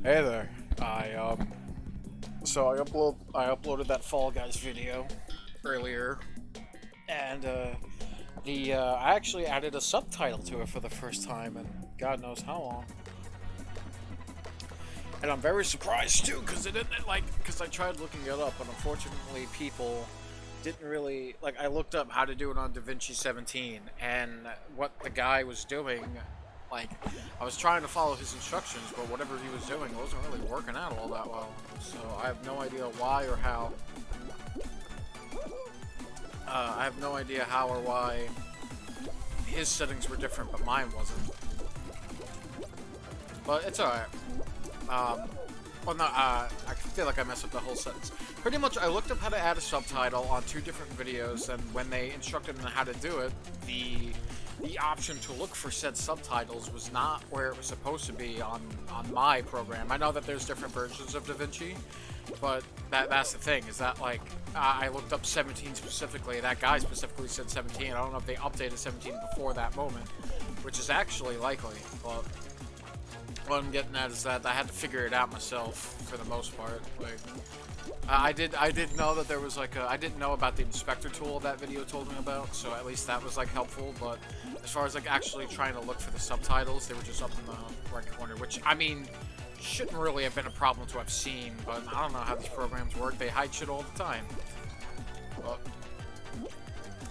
Hey there. So I uploaded that Fall Guys video earlier, and I actually added a subtitle to it for the first time in God knows how long. And I'm very surprised too, because because I tried looking it up, and unfortunately people didn't really like. I looked up how to do it on DaVinci 17, and what the guy was doing, like, I was trying to follow his instructions, but whatever he was doing wasn't really working out all that well. So I have no idea why or how. I have no idea how or why his settings were different, but mine wasn't. But it's alright. Well, no, I feel like I messed up the whole sentence. Pretty much, I looked up how to add a subtitle on 2 different videos, and when they instructed me how to do it, the option to look for said subtitles was not where it was supposed to be on my program. I know that there's different versions of DaVinci, but that's the thing, is that, like, I looked up 17 specifically, that guy specifically said 17, I don't know if they updated 17 before that moment, which is actually likely, but what I'm getting at is that I had to figure it out myself for the most part. Like, I did know that there was like I didn't know about the inspector tool that video told me about, so at least that was like helpful. But as far as like actually trying to look for the subtitles, they were just up in the right corner, which I mean shouldn't really have been a problem to have seen. But I don't know how these programs work; they hide shit all the time.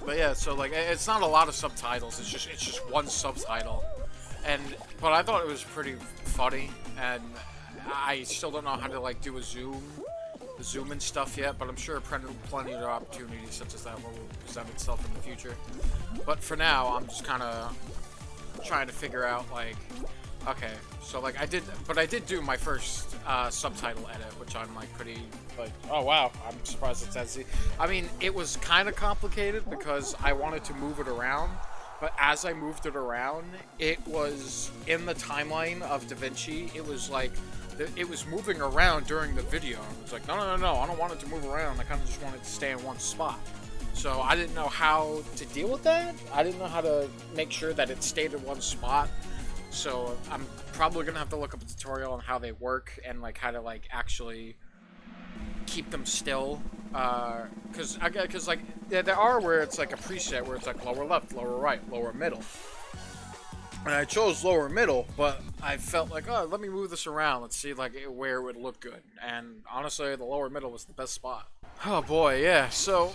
But yeah, so like it's not a lot of subtitles. It's just one subtitle. But I thought it was pretty funny, and I still don't know how to like do a zoom and stuff yet, but I'm sure plenty of opportunities such as that will present itself in the future. But for now, I'm just kind of trying to figure out like, okay, so like I did do my first subtitle edit, which I'm like pretty like, oh wow, I'm surprised it's that easy. I mean, it was kind of complicated because I wanted to move it around. But as I moved it around, it was in the timeline of DaVinci. It was like, it was moving around during the video. It was like, no, I don't want it to move around. I kind of just want it to stay in one spot. So I didn't know how to deal with that. I didn't know how to make sure that it stayed in one spot. So I'm probably gonna have to look up a tutorial on how they work and like how to like actually keep them still. Cause like there are where it's like a preset where it's like lower left, lower right, lower middle. And I chose lower middle, but I felt like, oh, let me move this around. Let's see like where it would look good. And honestly, the lower middle was the best spot. Oh boy, yeah. So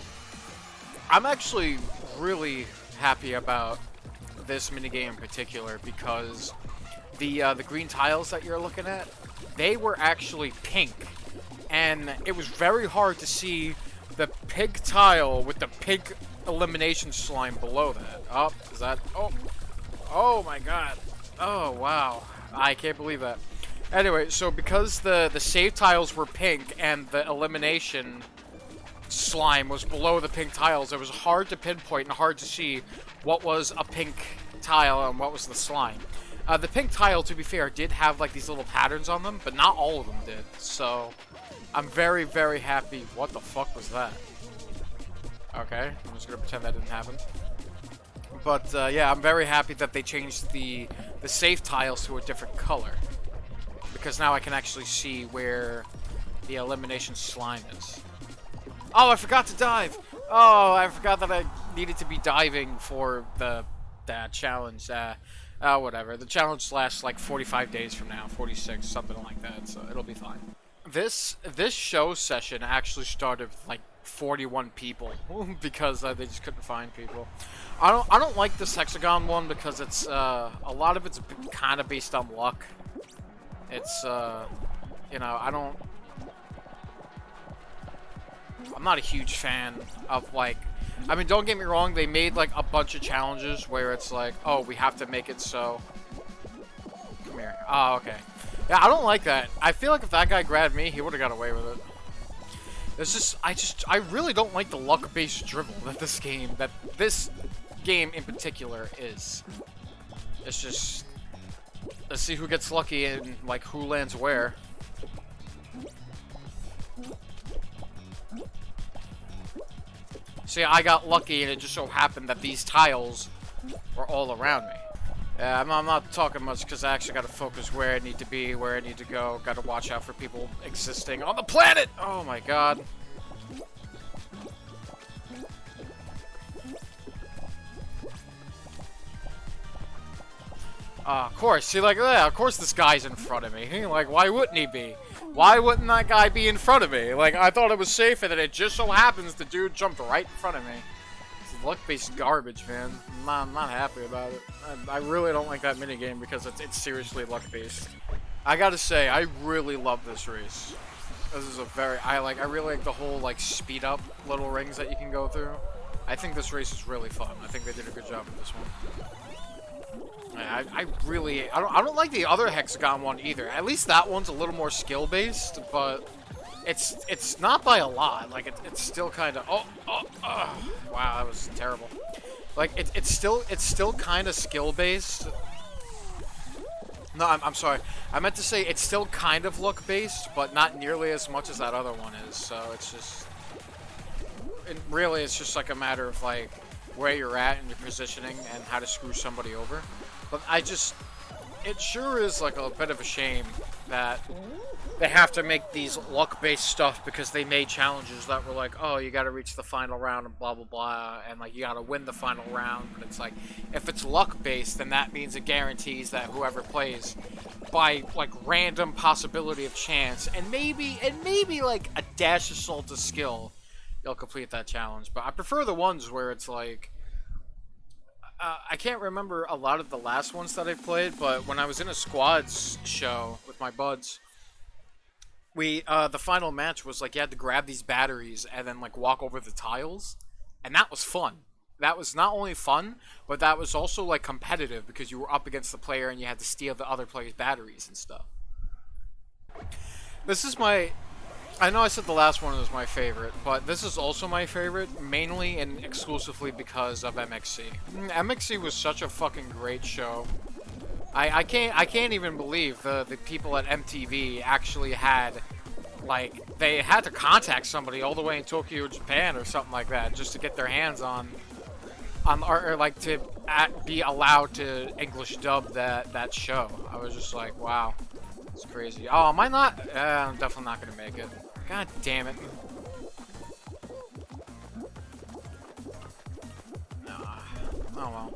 I'm actually really happy about this minigame in particular because the green tiles that you're looking at, they were actually pink. And it was very hard to see the pink tile with the pink elimination slime below that. Oh, is that... Oh my god. Oh, wow. I can't believe that. Anyway, so because the save tiles were pink and the elimination slime was below the pink tiles, it was hard to pinpoint and hard to see what was a pink tile and what was the slime. The pink tile, to be fair, did have like these little patterns on them, but not all of them did. So I'm very, very happy. What the fuck was that? Okay, I'm just gonna pretend that didn't happen. But yeah, I'm very happy that they changed the safe tiles to a different color, because now I can actually see where the elimination slime is. Oh, I forgot to dive. Oh, I forgot that I needed to be diving for that challenge. Whatever. The challenge lasts like 45 days from now, 46, something like that. So it'll be fine. This show session actually started with like 41 people because they just couldn't find people. I don't like this hexagon one because it's a lot of it's kind of based on luck. It's you know, I'm not a huge fan of like, I mean, don't get me wrong, they made like a bunch of challenges where it's like, oh, we have to make it so. Come here. Oh, okay. Yeah, I don't like that. I feel like if that guy grabbed me, he would have got away with it. It's just, I really don't like the luck-based dribble that this game in particular is. It's just, let's see who gets lucky and like who lands where. See, I got lucky and it just so happened that these tiles were all around me. Yeah, I'm not talking much because I actually got to focus where I need to be, where I need to go. Got to watch out for people existing on the planet. Oh my god. Of course. See, like, yeah, of course this guy's in front of me. Like, why wouldn't he be? Why wouldn't that guy be in front of me? Like, I thought it was safe, and then it just so happens the dude jumped right in front of me. It's luck-based garbage, man. I'm not happy about it. I really don't like that minigame because it's seriously luck-based. I gotta say, I really love this race. This is a very... I really like the whole, like, speed-up little rings that you can go through. I think this race is really fun. I think they did a good job with this one. I don't like the other Hexagon one either. At least that one's a little more skill based, but it's not by a lot. Like it's still kind of wow, that was terrible. Like it's still kind of skill based. No, I'm sorry. I meant to say it's still kind of luck based, but not nearly as much as that other one is. So it's just really it's just like a matter of like where you're at and your positioning and how to screw somebody over. But it sure is like a bit of a shame that they have to make these luck-based stuff because they made challenges that were like, oh, you got to reach the final round and blah, blah, blah, and like you got to win the final round. But it's like, if it's luck-based, then that means it guarantees that whoever plays by like random possibility of chance and maybe like a dash of salt of skill, you'll complete that challenge. But I prefer the ones where it's like, I can't remember a lot of the last ones that I played, but when I was in a squads show with my buds, the final match was like you had to grab these batteries and then like walk over the tiles, and that was fun. That was not only fun, but that was also like competitive because you were up against the player and you had to steal the other player's batteries and stuff. This is I know I said the last one was my favorite, but this is also my favorite, mainly and exclusively because of MXC. MXC was such a fucking great show. I can't even believe the people at MTV actually had, like, they had to contact somebody all the way in Tokyo, Japan, or something like that, just to get their hands on or like to be allowed to English dub that show. I was just like, wow, it's crazy. Oh, am I not? I'm definitely not gonna make it. God damn it. Oh well.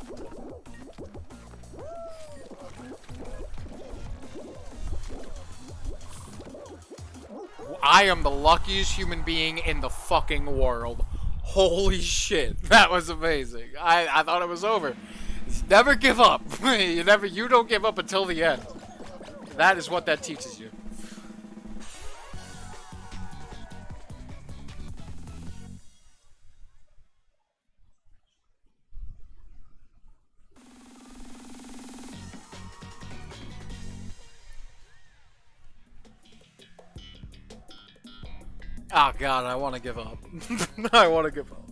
I am the luckiest human being in the fucking world. Holy shit. That was amazing. I thought it was over. Never give up. You don't give up until the end. That is what that teaches you. Oh god, I want to give up. I want to give up.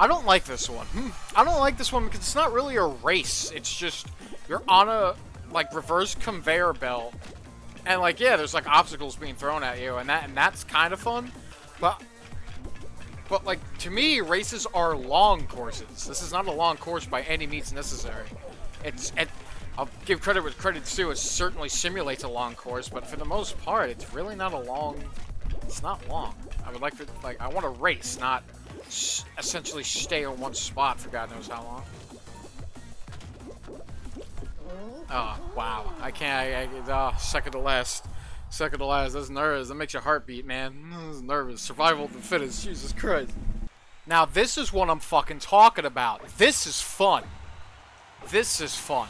I don't like this one. I don't like this one because it's not really a race. It's just, you're on a, like, reverse conveyor belt. And, like, yeah, there's, like, obstacles being thrown at you, and that's kind of fun. But, like, to me, races are long courses. This is not a long course by any means necessary. I'll give credit where credit's due. It certainly simulates a long course, but for the most part, it's really not a long, it's not long. I would like to, like, I want to race, not essentially stay in one spot for God knows how long. Oh, wow. I can't, second to last. Second to last, that's nervous. That makes your heart beat, man. That's nervous. Survival of the fittest, Jesus Christ. Now, this is what I'm fucking talking about. This is fun. This is fun.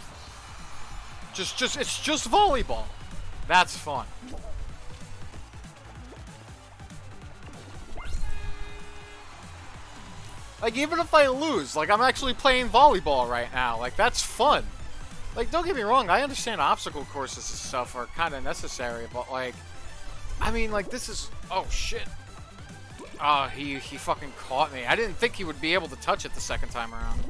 It's just volleyball. That's fun. Like, even if I lose, like, I'm actually playing volleyball right now. Like, that's fun. Like, don't get me wrong, I understand obstacle courses and stuff are kind of necessary, but, like, I mean, like, this is... Oh, shit. Oh, he fucking caught me. I didn't think he would be able to touch it the second time around.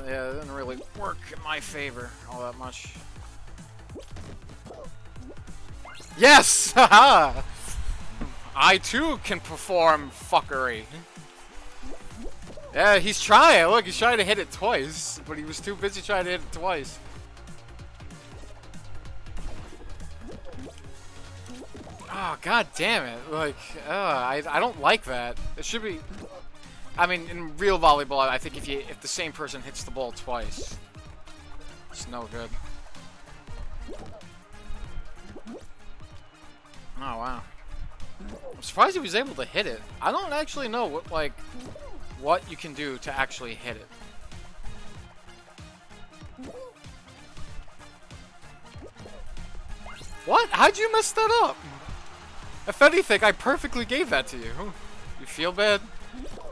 Yeah, it didn't really work in my favor all that much. Yes! Haha! I too can perform fuckery. Yeah, he's trying. Look, he's trying to hit it twice, but he was too busy trying to hit it twice. Oh, god damn it. Like, I don't like that. It should be... I mean, in real volleyball, I think if the same person hits the ball twice, it's no good. Oh, wow. I'm surprised he was able to hit it. I don't actually know what you can do to actually hit it. What? How'd you mess that up? If anything, I perfectly gave that to you. You feel bad?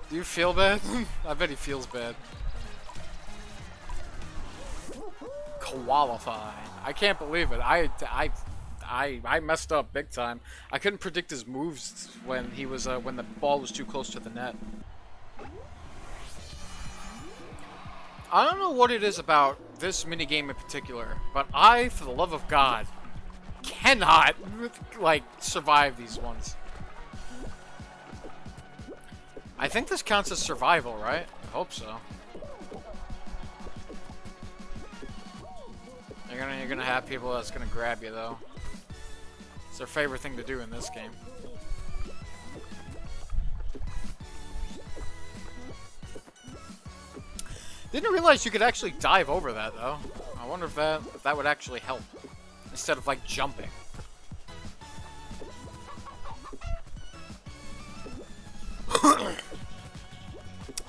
Do you feel bad? I bet he feels bad. Qualified. I can't believe it. I messed up big time. I couldn't predict his moves when he was when the ball was too close to the net. I don't know what it is about this minigame in particular, but I, for the love of God, cannot like survive these ones. I think this counts as survival, right? I hope so. You're gonna have people that's gonna grab you though. It's their favorite thing to do in this game. Didn't realize you could actually dive over that though. I wonder if that would actually help instead of like jumping.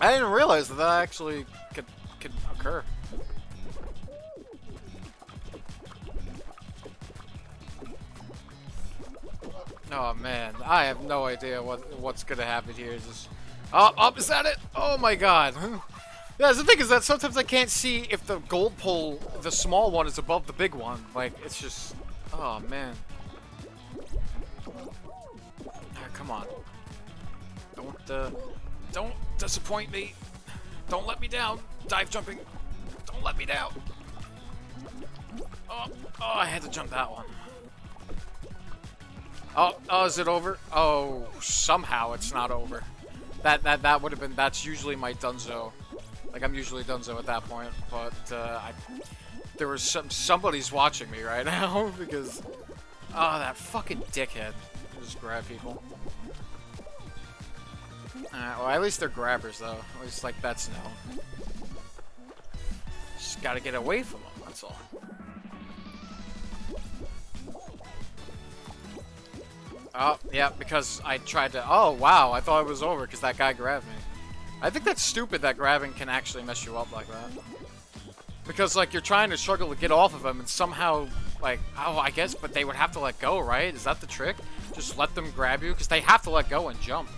I didn't realize that actually could occur. Oh man, I have no idea what's gonna happen here. Just is that it? Oh my god. Yeah, the thing is that sometimes I can't see if the gold pole, the small one, is above the big one. Like, it's just... Oh, man. Come on. Don't disappoint me. Don't let me down. Dive jumping. Don't let me down. Oh, I had to jump that one. Oh, is it over? Oh, somehow it's not over. That would have been... That's usually my dunzo. Like, I'm usually donezo at that point, but there was somebody's watching me right now because that fucking dickhead just grab people. Well, at least they're grabbers though. At least like that's known. Just gotta get away from them. That's all. Oh yeah, because I tried to. Oh wow, I thought it was over because that guy grabbed me. I think that's stupid that grabbing can actually mess you up like that. Because, like, you're trying to struggle to get off of them and somehow, like, oh, I guess, but they would have to let go, right? Is that the trick? Just let them grab you? Because they have to let go and jump.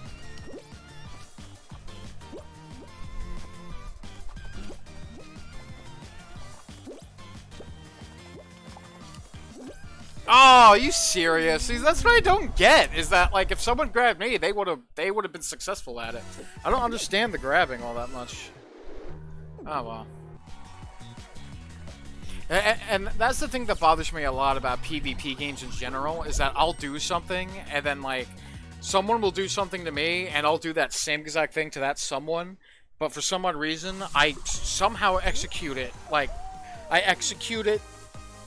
Oh, are you serious? See, that's what I don't get. Is that like if someone grabbed me, they would have been successful at it. I don't understand the grabbing all that much. Oh well. And that's the thing that bothers me a lot about PvP games in general is that I'll do something and then like someone will do something to me and I'll do that same exact thing to that someone, but for some odd reason I somehow execute it. Like I execute it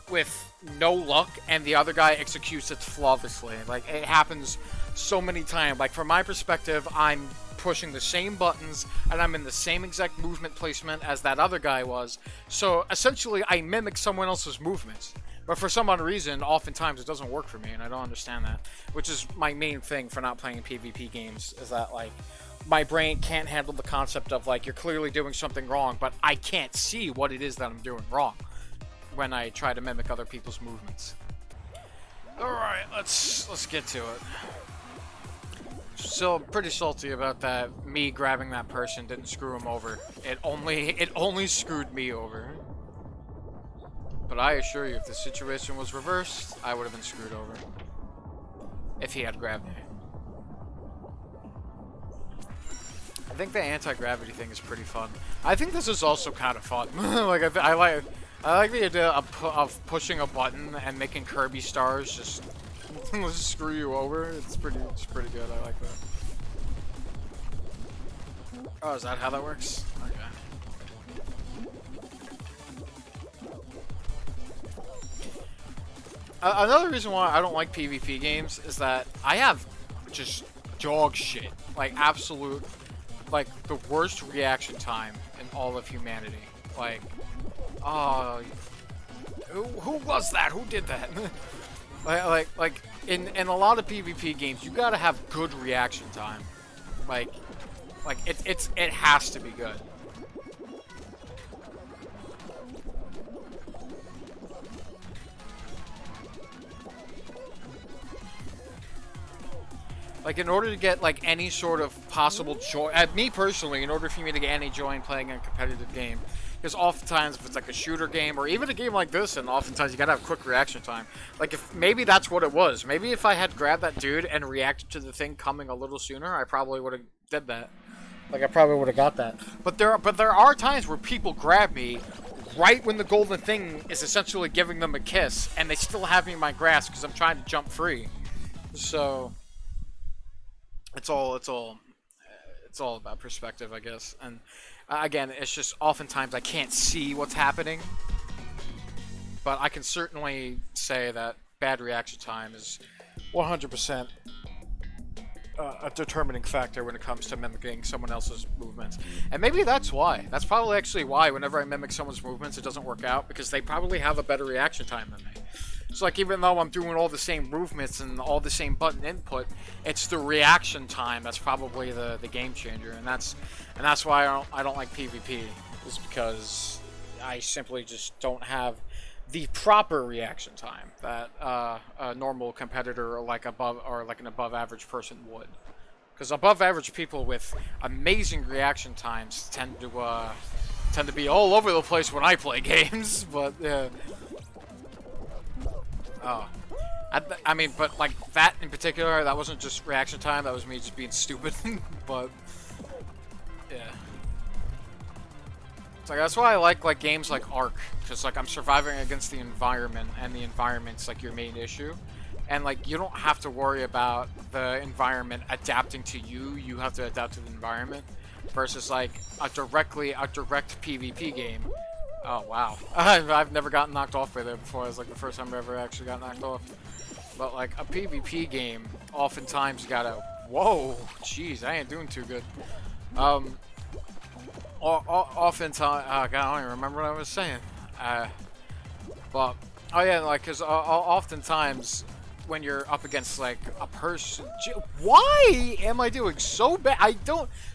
with no luck and the other guy executes it flawlessly. Like it happens so many times. Like from my perspective, I'm pushing the same buttons and I'm in the same exact movement placement as that other guy was. So essentially I mimic someone else's movements. But for some odd reason, oftentimes it doesn't work for me and I don't understand that. Which is my main thing for not playing PvP games is that like my brain can't handle the concept of like you're clearly doing something wrong, but I can't see what it is that I'm doing wrong when I try to mimic other people's movements. Alright, let's get to it. still pretty salty about that. Me grabbing that person didn't screw him over. It only screwed me over. But I assure you, if the situation was reversed, I would have been screwed over. If he had grabbed me. I think the anti-gravity thing is pretty fun. I think this is also kind of fun. Like I like the idea of pushing a button and making Kirby stars just screw you over. It's pretty good. I like that. Oh, is that how that works? Okay. Another reason why I don't like PvP games is that I have just dog shit, like absolute, like the worst reaction time in all of humanity. Like, oh, who was that? Who did that? like in a lot of PvP games, you gotta have good reaction time. Like it has to be good. Like, in order to get, like, any sort of possible joy... me, personally, in order for me to get any joy in playing a competitive game, because oftentimes, if it's, like, a shooter game, or even a game like this, and oftentimes you gotta have quick reaction time. Like, if maybe that's what it was. Maybe if I had grabbed that dude and reacted to the thing coming a little sooner, I probably would have did that. Like, I probably would have got that. But there are times where people grab me right when the golden thing is essentially giving them a kiss, and they still have me in my grasp because I'm trying to jump free. So... It's all about perspective, I guess. And again, it's just oftentimes I can't see what's happening. But I can certainly say that bad reaction time is 100% a determining factor when it comes to mimicking someone else's movements. And maybe that's why. That's probably actually why whenever I mimic someone's movements, it doesn't work out, because they probably have a better reaction time than me. It's like, even though I'm doing all the same movements and all the same button input, it's the reaction time that's probably the game changer, and that's why I don't like PvP, is because I simply just don't have the proper reaction time that a normal competitor or like an above average person would. Because above average people with amazing reaction times tend to be all over the place when I play games, but yeah. Oh. I mean, but like that in particular, that wasn't just reaction time, that was me just being stupid, but yeah. It's like, that's why I like games like Ark, because like I'm surviving against the environment, and the environment's like your main issue. And like, you don't have to worry about the environment adapting to you, you have to adapt to the environment. Versus like a direct PvP game. Oh wow. I've never gotten knocked off by there before. It was like the first time I ever actually got knocked off. But like a PvP game, oftentimes you gotta, whoa, jeez, I ain't doing too good. Oftentimes, God, I don't even remember what I was saying. But, oh yeah, like, cause oftentimes when you're up against like a person, why am I doing so bad?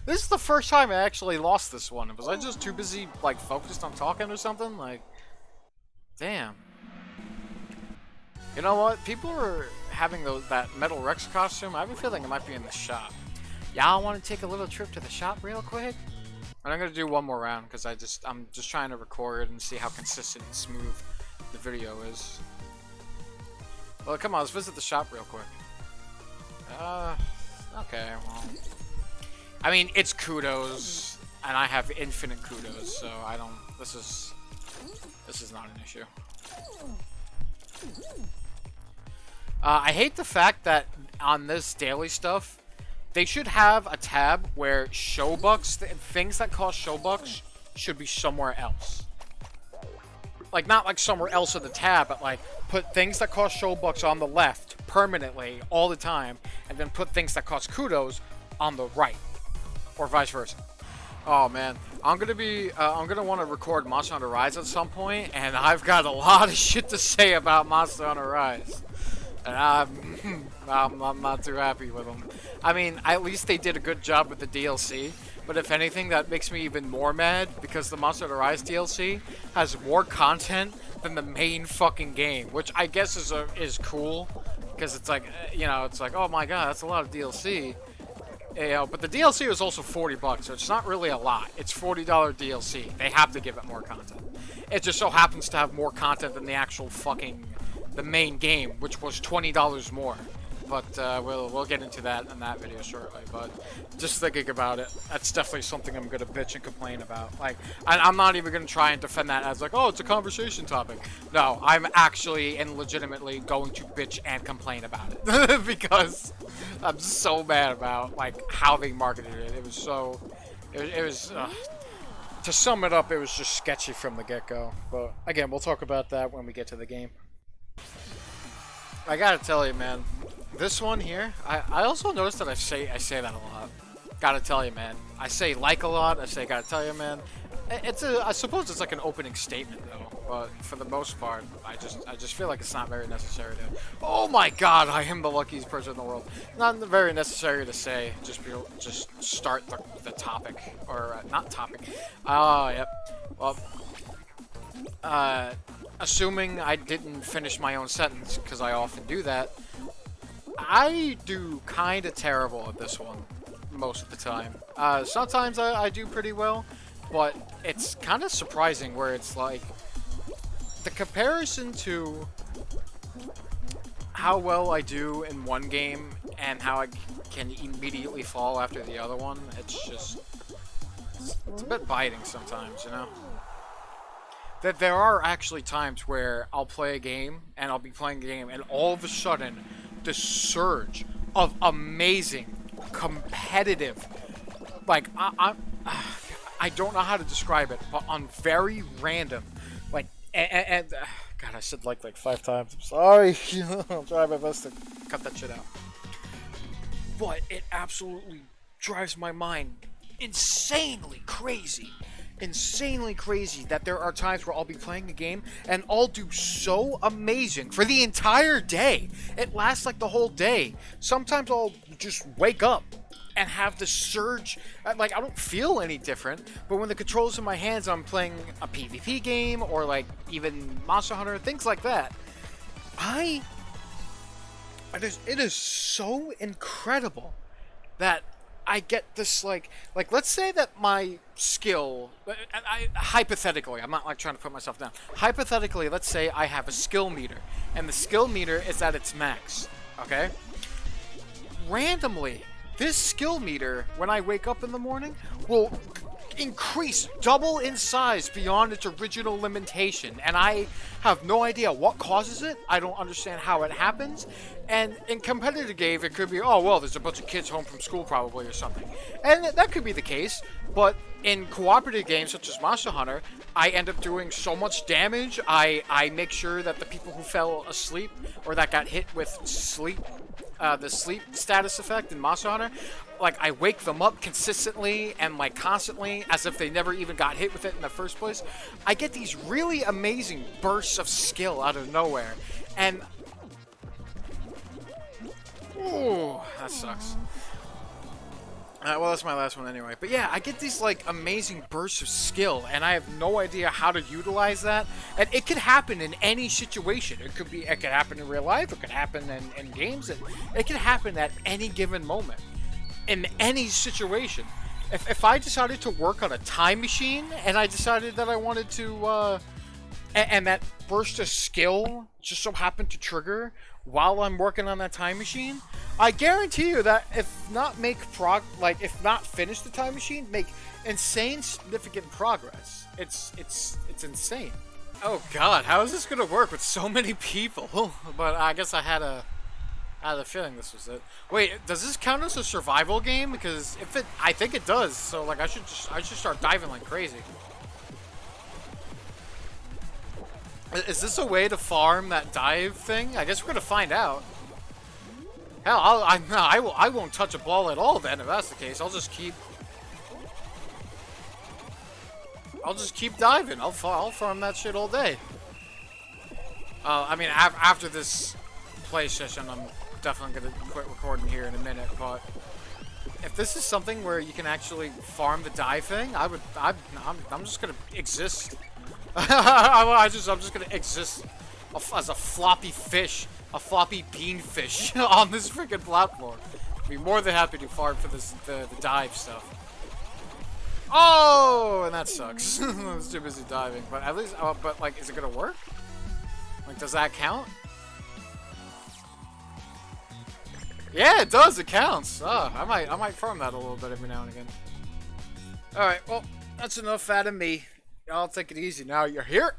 This is the first time I actually lost this one. Was I just too busy like focused on talking or something? Like, damn. You know what? People are having that Metal Rex costume. I have a feeling it might be in the shop. Y'all want to take a little trip to the shop real quick? And I'm gonna do one more round because I'm just trying to record and see how consistent and smooth the video is. Well, come on, let's visit the shop real quick. Okay, well, I mean, it's kudos, and I have infinite kudos, so I don't. This is not an issue. I hate the fact that on this daily stuff, they should have a tab where showbucks, things that cost showbucks, should be somewhere else. Like, not like somewhere else in the tab, but like, put things that cost showbucks on the left, permanently, all the time, and then put things that cost kudos on the right. Or vice versa. Oh man, I'm gonna want to record Monster Hunter Rise at some point, and I've got a lot of shit to say about Monster Hunter Rise. And I'm not too happy with them. I mean, at least they did a good job with the DLC. But if anything, that makes me even more mad because the Monster Hunter Rise DLC has more content than the main fucking game, which I guess is cool because it's like, you know, it's like, oh my god, that's a lot of DLC. You know, but the DLC was also $40, so it's not really a lot. It's $40 DLC. They have to give it more content. It just so happens to have more content than the actual the main game, which was $20 more. But we'll get into that in that video shortly. But just thinking about it, that's definitely something I'm gonna bitch and complain about. Like, I'm not even gonna try and defend that as like, oh, it's a conversation topic. No, I'm actually and legitimately going to bitch and complain about it because I'm so mad about like how they marketed it. It was so, it was. To sum it up, it was just sketchy from the get-go. But again, we'll talk about that when we get to the game. I gotta tell you, man. This one here, I also noticed that I say that a lot. Gotta tell you, man. I say like a lot. I say gotta tell you, man. I suppose it's like an opening statement though, but for the most part, I just feel like it's not very necessary to. Oh my God, I am the luckiest person in the world. Not very necessary to say. Just start the topic or not topic. Oh, yep. Well, assuming I didn't finish my own sentence because I often do that. I do kind of terrible at this one most of the time. Sometimes I do pretty well, but it's kind of surprising where it's like the comparison to how well I do in one game and how I can immediately fall after the other one. It's a bit biting sometimes, you know? That there are actually times where I'll play a game and I'll be playing a game and all of a sudden the surge of amazing competitive, like I don't know how to describe it, but on very random, like and God, I said like 5 times. I'm sorry. I'll try my best to cut that shit out. But it absolutely drives my mind insanely crazy that there are times where I'll be playing a game and I'll do so amazing for the entire day. It lasts like the whole day. Sometimes I'll just wake up and have the surge. Like, I don't feel any different, but when the controls in my hands, I'm playing a PvP game or like even Monster Hunter, things like that. It is so incredible that I get this, like let's say that my skill, hypothetically, I'm not like trying to put myself down. Hypothetically, let's say I have a skill meter, and the skill meter is at its max, okay? Randomly, this skill meter, when I wake up in the morning, will increase, double in size beyond its original limitation, and I have no idea what causes it. I don't understand how it happens. And in competitive game, it could be, oh well, there's a bunch of kids home from school probably or something, and that could be the case. But in cooperative games such as Monster Hunter, I end up doing so much damage. I make sure that the people who fell asleep or that got hit with sleep, the sleep status effect in Monster Hunter, like I wake them up consistently and like constantly as if they never even got hit with it in the first place. I get these really amazing bursts of skill out of nowhere, and ooh, that sucks. Well, that's my last one anyway. But yeah, I get these like amazing bursts of skill, and I have no idea how to utilize that. And it could happen in any situation. It could happen in real life. It could happen in games. It could happen at any given moment, in any situation. If I decided to work on a time machine, and I decided that I wanted to, and that burst of skill just so happened to trigger while I'm working on that time machine, I guarantee you that if not finish the time machine, make insane significant progress. It's insane. Oh God, how is this gonna work with so many people? But I guess I had a feeling this was it. Wait, does this count as a survival game? Because I think it does. So like I should start diving like crazy. Is this a way to farm that dive thing? I guess we're gonna find out. Hell, I won't touch a ball at all then if that's the case. I'll just keep diving. I'll farm that shit all day. I mean, after this play session, I'm definitely gonna quit recording here in a minute. But if this is something where you can actually farm the dive thing, I'm just gonna exist. I'm just gonna exist as a floppy fish, a floppy bean fish on this freaking platform. Be more than happy to farm for this the dive stuff. Oh, and that sucks. I was too busy diving, but at least, but like, is it gonna work? Like, does that count? Yeah, it does. It counts. I might farm that a little bit every now and again. All right, well, that's enough out of me. Y'all take it easy now. You're here.